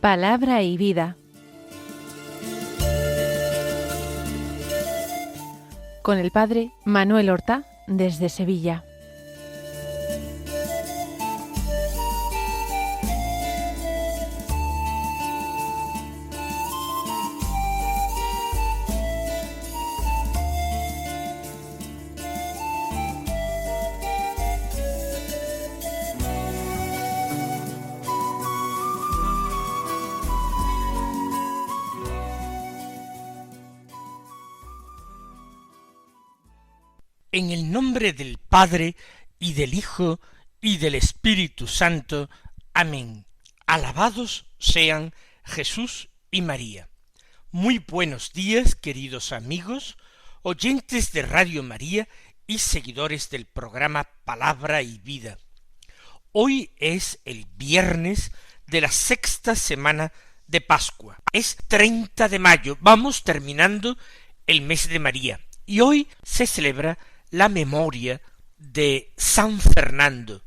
Palabra y vida. Con el padre Manuel Horta, desde Sevilla. En el nombre del Padre, y del Hijo, y del Espíritu Santo. Amén. Alabados sean Jesús y María. Muy buenos días, queridos amigos, oyentes de Radio María y seguidores del programa Palabra y Vida. Hoy es el viernes de la sexta semana de Pascua. Es 30 de mayo, vamos terminando el mes de María, y hoy se celebra la memoria de San Fernando,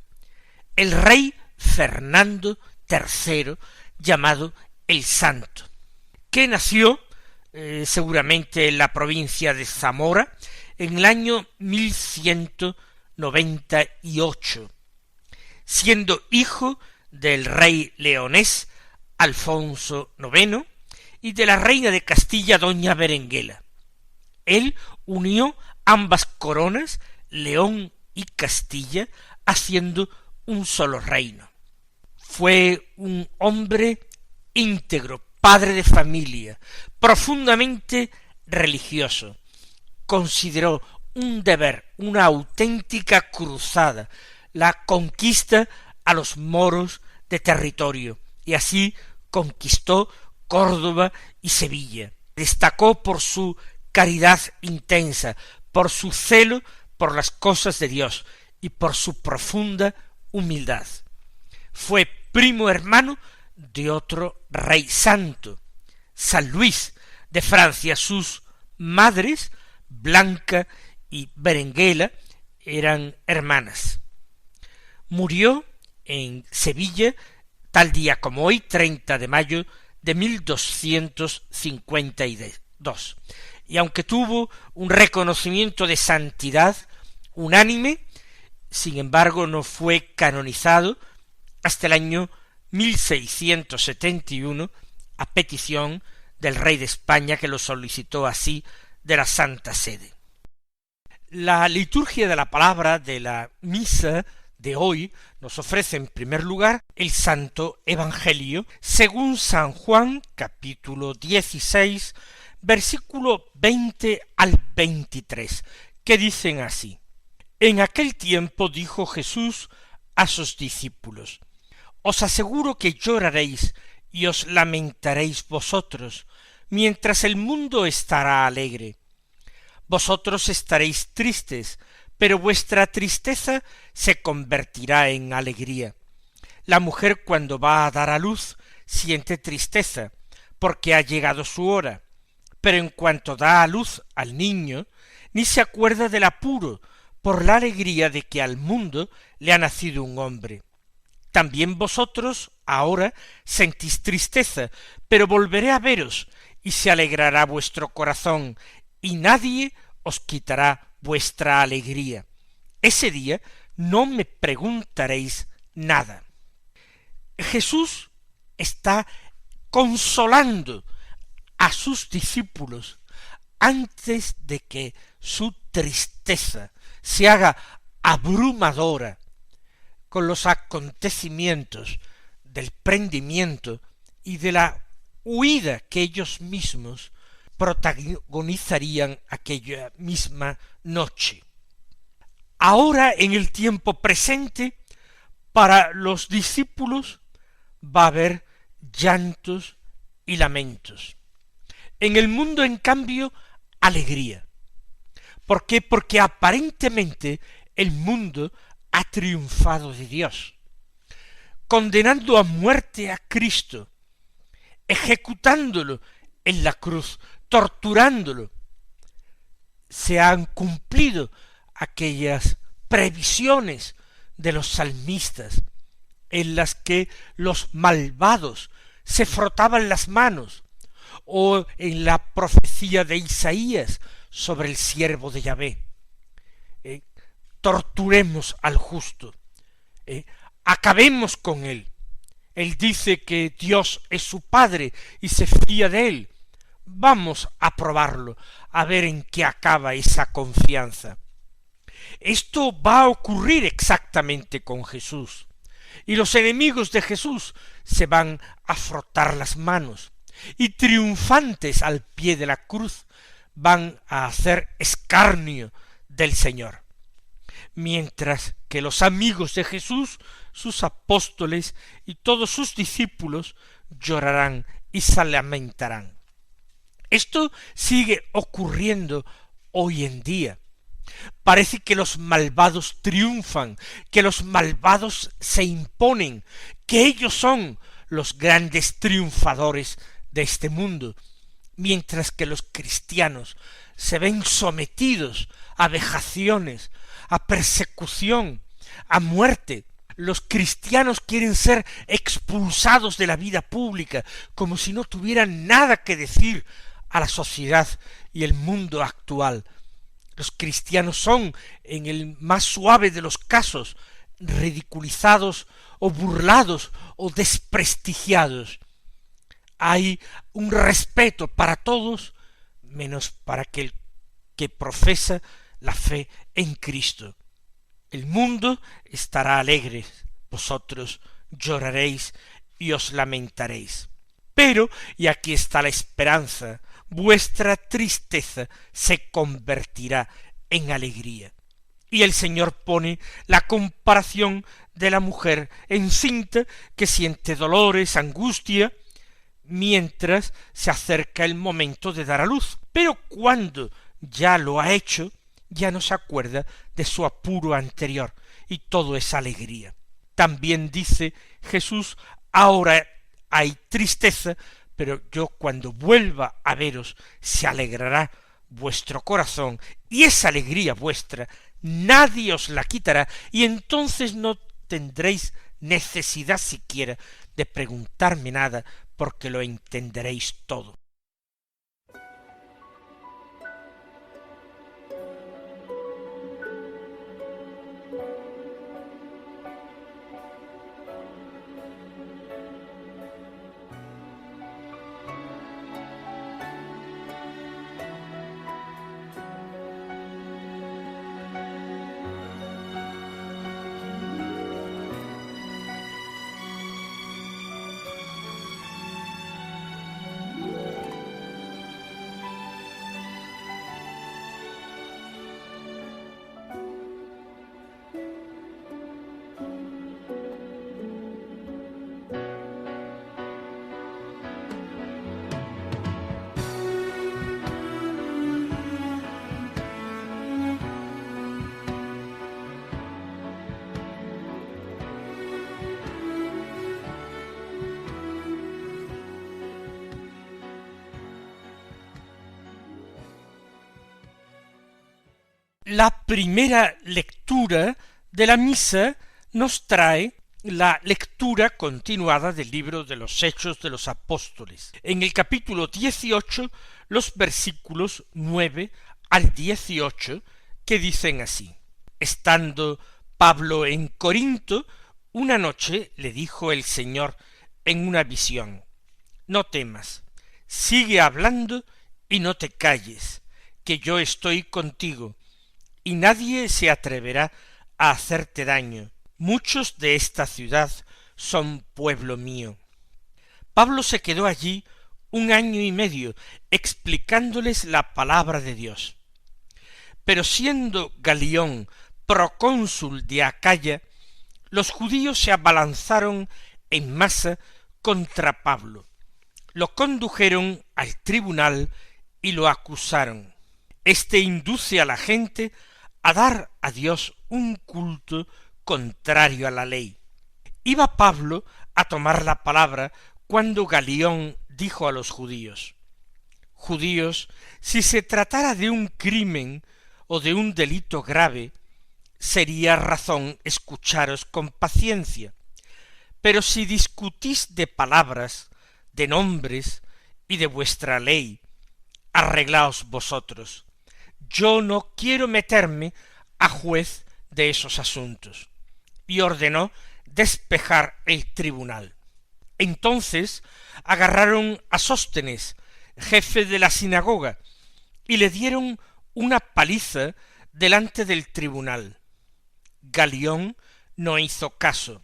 el rey Fernando III, llamado el Santo, que nació seguramente en la provincia de Zamora en el año 1198, siendo hijo del rey leonés Alfonso IX y de la reina de Castilla doña Berenguela. Él unió ambas coronas, León y Castilla, haciendo un solo reino. Fue un hombre íntegro, padre de familia, profundamente religioso. Consideró un deber, una auténtica cruzada, la conquista a los moros de territorio, y así conquistó Córdoba y Sevilla. Destacó por su caridad intensa, por su celo por las cosas de Dios y por su profunda humildad. Fue primo hermano de otro rey santo, San Luis de Francia. Sus madres, Blanca y Berenguela, eran hermanas. Murió en Sevilla tal día como hoy, 30 de mayo de 1252. Y aunque tuvo un reconocimiento de santidad unánime, sin embargo no fue canonizado hasta el año 1671 a petición del rey de España, que lo solicitó así de la Santa Sede. La liturgia de la palabra de la misa de hoy nos ofrece en primer lugar el Santo Evangelio según San Juan, capítulo 16, versículo 20 al 23, que dicen así: En aquel tiempo dijo Jesús a sus discípulos: Os aseguro que lloraréis y os lamentaréis vosotros, mientras el mundo estará alegre. Vosotros estaréis tristes, pero vuestra tristeza se convertirá en alegría. La mujer, cuando va a dar a luz, siente tristeza, porque ha llegado su hora, pero en cuanto da a luz al niño, ni se acuerda del apuro, por la alegría de que al mundo le ha nacido un hombre. También vosotros ahora sentís tristeza, pero volveré a veros, y se alegrará vuestro corazón, y nadie os quitará vuestra alegría. Ese día no me preguntaréis nada. Jesús está consolando a sus discípulos antes de que su tristeza se haga abrumadora con los acontecimientos del prendimiento y de la huida que ellos mismos protagonizarían aquella misma noche. Ahora, en el tiempo presente, para los discípulos va a haber llantos y lamentos. En el mundo, en cambio, alegría. ¿Por qué? Porque aparentemente el mundo ha triunfado de Dios, condenando a muerte a Cristo, ejecutándolo en la cruz, torturándolo. Se han cumplido aquellas previsiones de los salmistas, en las que los malvados se frotaban las manos, o en la profecía de Isaías sobre el siervo de Yahvé. Torturemos al justo, acabemos con él. Él dice que Dios es su Padre y se fía de él. Vamos a probarlo, a ver en qué acaba esa confianza. Esto va a ocurrir exactamente con Jesús, y los enemigos de Jesús se van a frotar las manos, y triunfantes al pie de la cruz van a hacer escarnio del Señor, mientras que los amigos de Jesús, sus apóstoles y todos sus discípulos llorarán y se lamentarán. Esto sigue ocurriendo hoy en día. Parece que los malvados triunfan, que los malvados se imponen, que ellos son los grandes triunfadores de este mundo, mientras que los cristianos se ven sometidos a vejaciones, a persecución, a muerte. Los cristianos quieren ser expulsados de la vida pública, como si no tuvieran nada que decir a la sociedad y el mundo actual. Los cristianos son, en el más suave de los casos, ridiculizados o burlados o desprestigiados. Hay un respeto para todos, menos para aquel que profesa la fe en Cristo. El mundo estará alegre, vosotros lloraréis y os lamentaréis. Pero, y aquí está la esperanza, vuestra tristeza se convertirá en alegría. Y el Señor pone la comparación de la mujer encinta que siente dolores, angustia, mientras se acerca el momento de dar a luz. Pero cuando ya lo ha hecho, ya no se acuerda de su apuro anterior, y todo es alegría. También dice Jesús, ahora hay tristeza, pero yo cuando vuelva a veros se alegrará vuestro corazón, y esa alegría vuestra nadie os la quitará, y entonces no tendréis necesidad siquiera de preguntarme nada, porque lo entenderéis todo. La primera lectura de la misa nos trae la lectura continuada del libro de los Hechos de los Apóstoles. En el capítulo 18, los versículos 9 al 18, que dicen así: Estando Pablo en Corinto, una noche le dijo el Señor en una visión: No temas, sigue hablando y no te calles, que yo estoy contigo, y nadie se atreverá a hacerte daño. Muchos de esta ciudad son pueblo mío. Pablo se quedó allí 1 año y medio explicándoles la palabra de Dios. Pero siendo Galión procónsul de Acaya, los judíos se abalanzaron en masa contra Pablo. Lo condujeron al tribunal y lo acusaron. Este induce a la gente a dar a Dios un culto contrario a la ley. Iba Pablo a tomar la palabra cuando Galión dijo a los judíos: judíos, si se tratara de un crimen o de un delito grave, sería razón escucharos con paciencia. Pero si discutís de palabras, de nombres y de vuestra ley, arreglaos vosotros. Yo no quiero meterme a juez de esos asuntos. Y ordenó despejar el tribunal. Entonces agarraron a Sóstenes, jefe de la sinagoga, y le dieron una paliza delante del tribunal. Galión no hizo caso.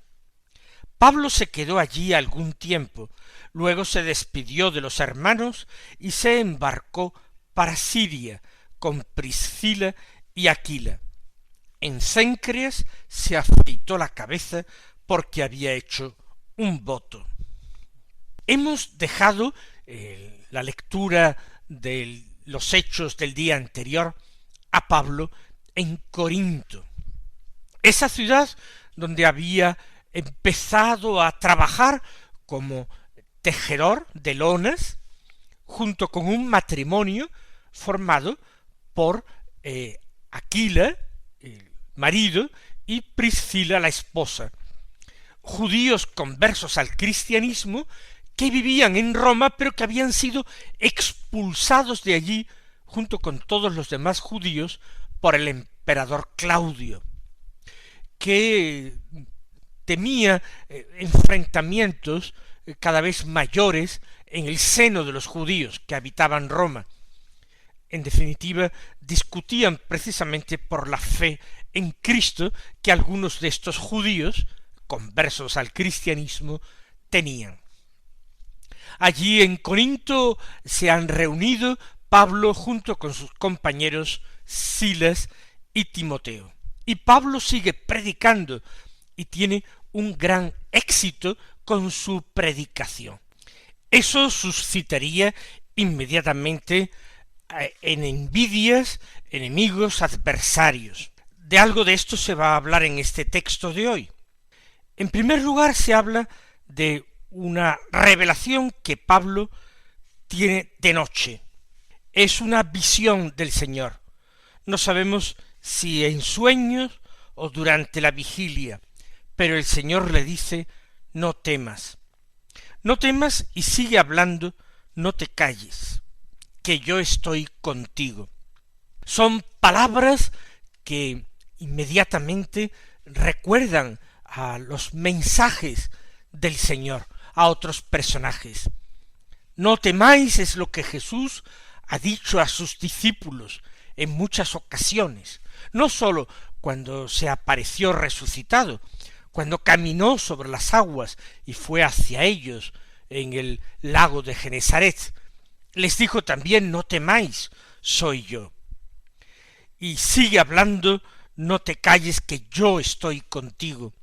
Pablo se quedó allí algún tiempo, luego se despidió de los hermanos y se embarcó para Siria con Priscila y Aquila. En Cencreas se afeitó la cabeza porque había hecho un voto. Hemos dejado la lectura de los hechos del día anterior a Pablo en Corinto, esa ciudad donde había empezado a trabajar como tejedor de lonas, junto con un matrimonio formado por Aquila, el marido, y Priscila, la esposa, judíos conversos al cristianismo que vivían en Roma, pero que habían sido expulsados de allí, junto con todos los demás judíos, por el emperador Claudio, que temía enfrentamientos cada vez mayores en el seno de los judíos que habitaban Roma. En definitiva, discutían precisamente por la fe en Cristo que algunos de estos judíos, conversos al cristianismo, tenían. Allí en Corinto se han reunido Pablo junto con sus compañeros Silas y Timoteo. Y Pablo sigue predicando y tiene un gran éxito con su predicación. Eso suscitaría inmediatamente en envidias, enemigos, adversarios. De algo de esto se va a hablar en este texto de hoy. En primer lugar, se habla de una revelación que Pablo tiene de noche. Es una visión del Señor. No sabemos si en sueños o durante la vigilia, pero el Señor le dice: no temas. No temas, y sigue hablando: no te calles, que yo estoy contigo. Son palabras que inmediatamente recuerdan a los mensajes del Señor a otros personajes. No temáis es lo que Jesús ha dicho a sus discípulos en muchas ocasiones, no sólo cuando se apareció resucitado, cuando caminó sobre las aguas y fue hacia ellos en el lago de Genesaret. Les dijo también: no temáis, soy yo. Y sigue hablando: no te calles, que yo estoy contigo.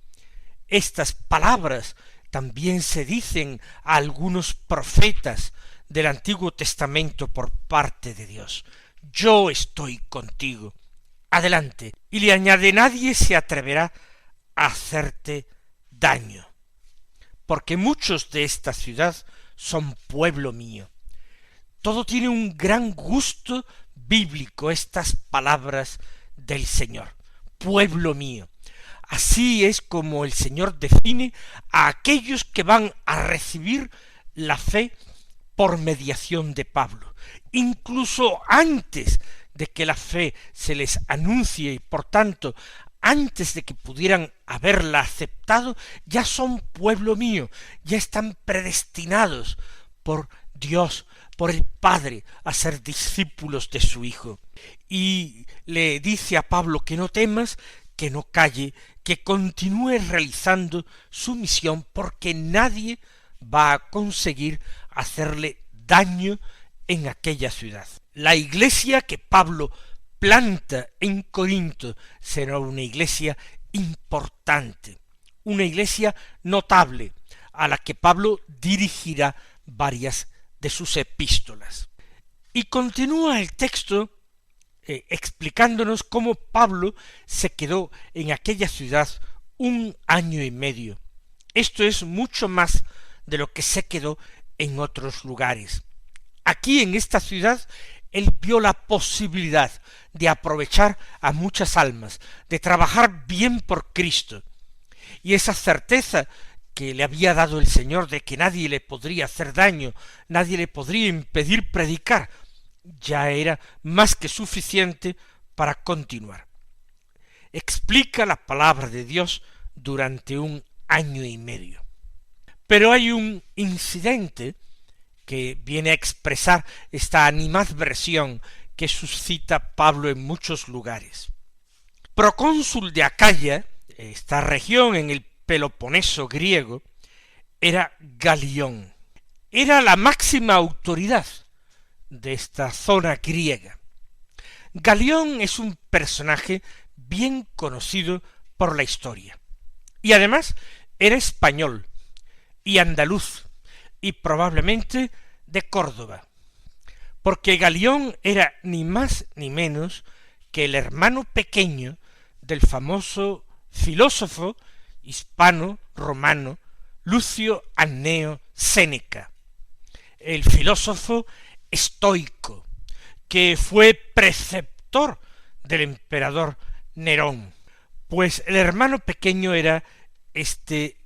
Estas palabras también se dicen a algunos profetas del Antiguo Testamento por parte de Dios. Yo estoy contigo. Adelante. Y le añade: nadie se atreverá a hacerte daño, porque muchos de esta ciudad son pueblo mío. Todo tiene un gran gusto bíblico, estas palabras del Señor. Pueblo mío. Así es como el Señor define a aquellos que van a recibir la fe por mediación de Pablo. Incluso antes de que la fe se les anuncie y por tanto antes de que pudieran haberla aceptado, ya son pueblo mío, ya están predestinados por Dios, por el Padre, a ser discípulos de su Hijo. Y le dice a Pablo que no temas, que no calle, que continúe realizando su misión, porque nadie va a conseguir hacerle daño en aquella ciudad. La iglesia que Pablo planta en Corinto será una iglesia importante, una iglesia notable, a la que Pablo dirigirá varias de sus epístolas. Y continúa el texto explicándonos cómo Pablo se quedó en aquella ciudad 1 año y medio. Esto es mucho más de lo que se quedó en otros lugares. Aquí en esta ciudad él vio la posibilidad de aprovechar a muchas almas, de trabajar bien por Cristo. Y esa certeza que le había dado el Señor de que nadie le podría hacer daño, nadie le podría impedir predicar, ya era más que suficiente para continuar. Explica la palabra de Dios durante 1 año y medio. Pero hay un incidente que viene a expresar esta animadversión que suscita Pablo en muchos lugares. Procónsul de Acaya, esta región en el Peloponeso griego, era Galión. Era la máxima autoridad de esta zona griega. Galión es un personaje bien conocido por la historia. Y además era español y andaluz, y probablemente de Córdoba, porque Galión era ni más ni menos que el hermano pequeño del famoso filósofo hispano-romano Lucio Anneo Séneca, el filósofo estoico, que fue preceptor del emperador Nerón. Pues el hermano pequeño era este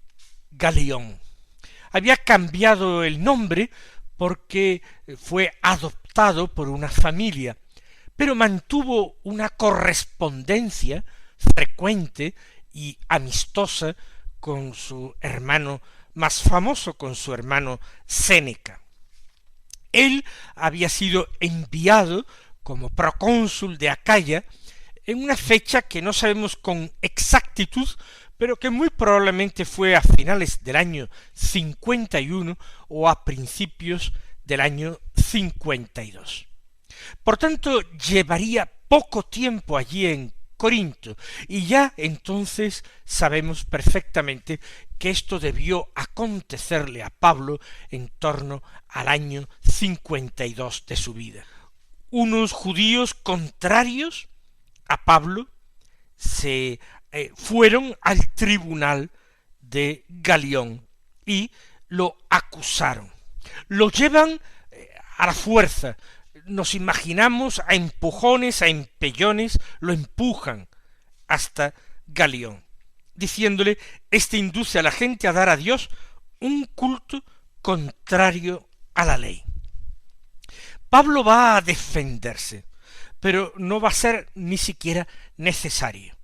Galión. Había cambiado el nombre porque fue adoptado por una familia, pero mantuvo una correspondencia frecuente y amistosa con su hermano más famoso, con su hermano Séneca. Él había sido enviado como procónsul de Acaya en una fecha que no sabemos con exactitud, pero que muy probablemente fue a finales del año 51 o a principios del año 52. Por tanto, llevaría poco tiempo allí en Corinto, y ya entonces sabemos perfectamente que esto debió acontecerle a Pablo en torno al año 52 de su vida. Unos judíos contrarios a Pablo se fueron al tribunal de Galión y lo acusaron. Lo llevan a la fuerza. Nos imaginamos a empujones, a empellones, lo empujan hasta Galión, diciéndole: este induce a la gente a dar a Dios un culto contrario a la ley. Pablo va a defenderse, pero no va a ser ni siquiera necesario.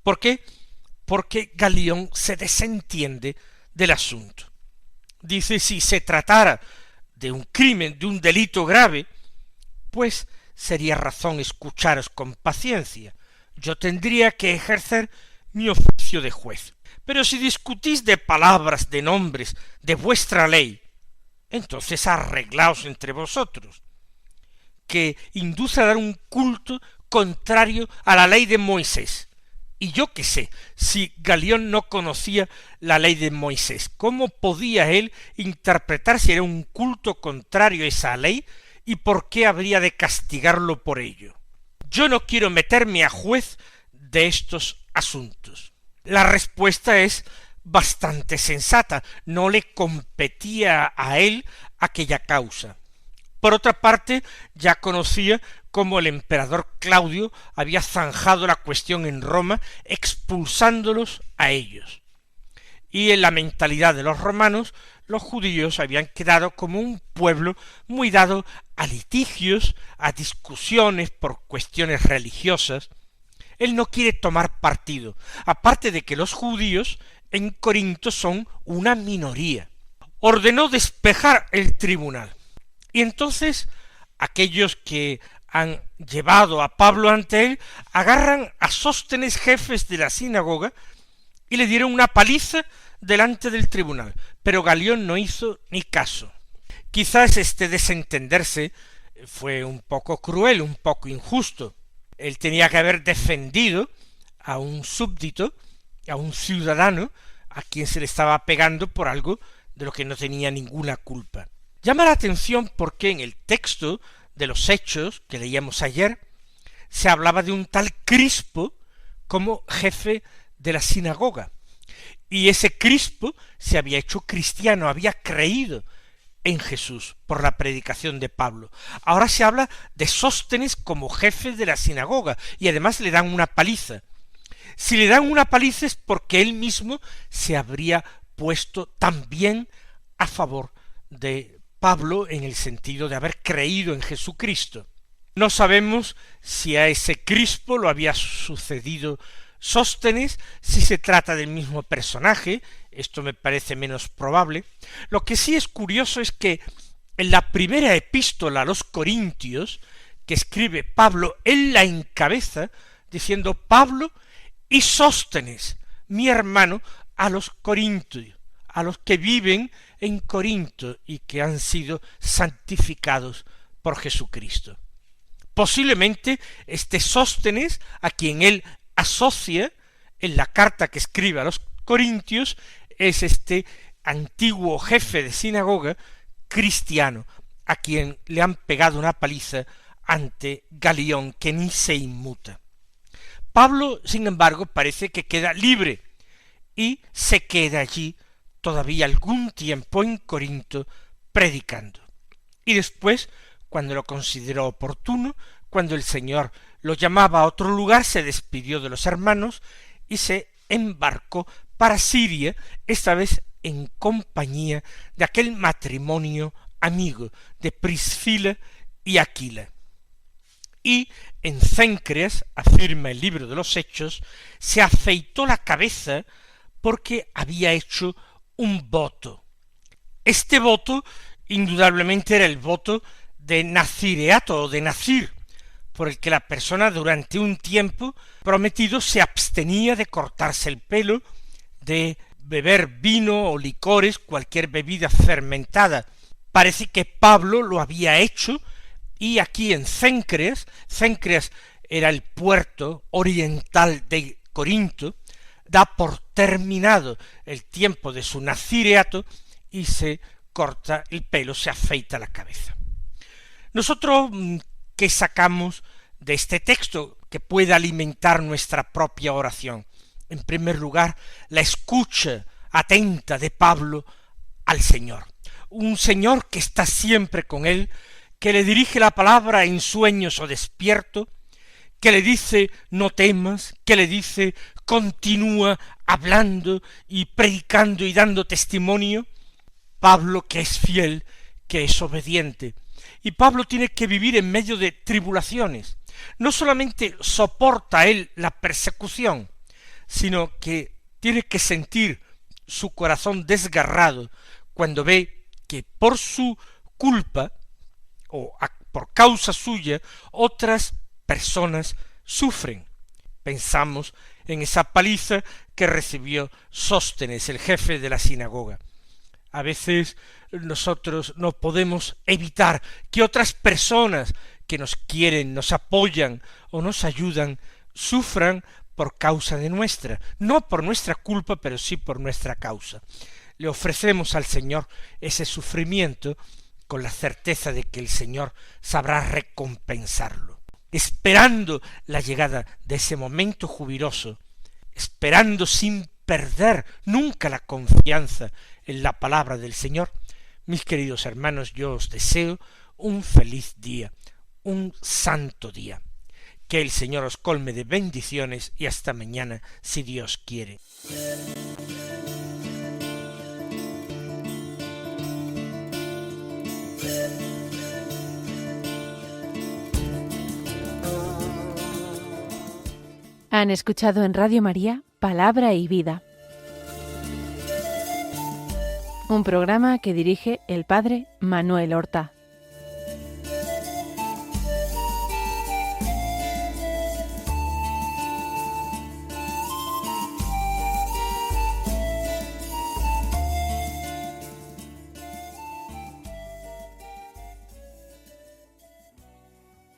¿Por qué? Porque Galión se desentiende del asunto. Dice: si se tratara de un crimen, de un delito grave, pues sería razón escucharos con paciencia. Yo tendría que ejercer mi oficio de juez. Pero si discutís de palabras, de nombres, de vuestra ley, entonces arreglaos entre vosotros, que induce a dar un culto contrario a la ley de Moisés. Y yo qué sé, si Galión no conocía la ley de Moisés, ¿cómo podía él interpretar si era un culto contrario a esa ley y por qué habría de castigarlo por ello? Yo no quiero meterme a juez de estos asuntos. La respuesta es bastante sensata, no le competía a él aquella causa. Por otra parte, ya conocía cómo el emperador Claudio había zanjado la cuestión en Roma, expulsándolos a ellos. Y en la mentalidad de los romanos, los judíos habían quedado como un pueblo muy dado a litigios, a discusiones por cuestiones religiosas. Él no quiere tomar partido, aparte de que los judíos en Corinto son una minoría. Ordenó despejar el tribunal. Y entonces aquellos que han llevado a Pablo ante él agarran a Sóstenes, jefes de la sinagoga, y le dieron una paliza delante del tribunal, pero Galión no hizo ni caso. Quizás este desentenderse fue un poco cruel, un poco injusto. Él tenía que haber defendido a un súbdito, a un ciudadano, a quien se le estaba pegando por algo de lo que no tenía ninguna culpa. Llama la atención porque en el texto de los Hechos que leíamos ayer se hablaba de un tal Crispo como jefe de la sinagoga. Y ese Crispo se había hecho cristiano, había creído en Jesús por la predicación de Pablo. Ahora se habla de Sóstenes como jefe de la sinagoga y además le dan una paliza. Si le dan una paliza es porque él mismo se habría puesto también a favor de Pablo en el sentido de haber creído en Jesucristo. No sabemos si a ese Crispo lo había sucedido Sóstenes, si se trata del mismo personaje, esto me parece menos probable. Lo que sí es curioso es que en la primera epístola a los Corintios, que escribe Pablo, él la encabeza diciendo Pablo y Sóstenes, mi hermano, a los corintios, a los que viven en Corinto y que han sido santificados por Jesucristo. Posiblemente este Sóstenes, a quien él asocia en la carta que escribe a los corintios, es este antiguo jefe de sinagoga cristiano, a quien le han pegado una paliza ante Galión, que ni se inmuta. Pablo, sin embargo, parece que queda libre y se queda allí todavía algún tiempo en Corinto predicando. Y después, cuando lo consideró oportuno, cuando el Señor lo llamaba a otro lugar, se despidió de los hermanos y se embarcó para Siria, esta vez en compañía de aquel matrimonio amigo de Priscila y Aquila. Y en Cencreas, afirma el libro de los Hechos, se afeitó la cabeza porque había hecho un voto. Este voto indudablemente era el voto de nazireato o de nazir, por el que la persona durante un tiempo prometido se abstenía de cortarse el pelo, de beber vino o licores, cualquier bebida fermentada. Parece que Pablo lo había hecho, y aquí en Cencreas era el puerto oriental de Corinto, da por terminado el tiempo de su nazireato y se corta el pelo, se afeita la cabeza. Nosotros, ¿qué sacamos de este texto que puede alimentar nuestra propia oración? En primer lugar, la escucha atenta de Pablo al Señor. Un Señor que está siempre con él, que le dirige la palabra en sueños o despierto, que le dice no temas, que le dice continúa hablando y predicando y dando testimonio. Pablo que es fiel, que es obediente. Y Pablo tiene que vivir en medio de tribulaciones. No solamente soporta él la persecución, sino que tiene que sentir su corazón desgarrado cuando ve que por su culpa o por causa suya otras personas sufren. Pensamos en esa paliza que recibió Sóstenes, el jefe de la sinagoga. A veces nosotros no podemos evitar que otras personas que nos quieren, nos apoyan o nos ayudan, sufran por causa de nuestra, no por nuestra culpa, pero sí por nuestra causa. Le ofrecemos al Señor ese sufrimiento con la certeza de que el Señor sabrá recompensarlo, esperando la llegada de ese momento jubiloso, esperando sin perder nunca la confianza en la palabra del Señor. Mis queridos hermanos, yo os deseo un feliz día, un santo día. Que el Señor os colme de bendiciones y hasta mañana, si Dios quiere. Han escuchado en Radio María Palabra y Vida, un programa que dirige el Padre Manuel Horta.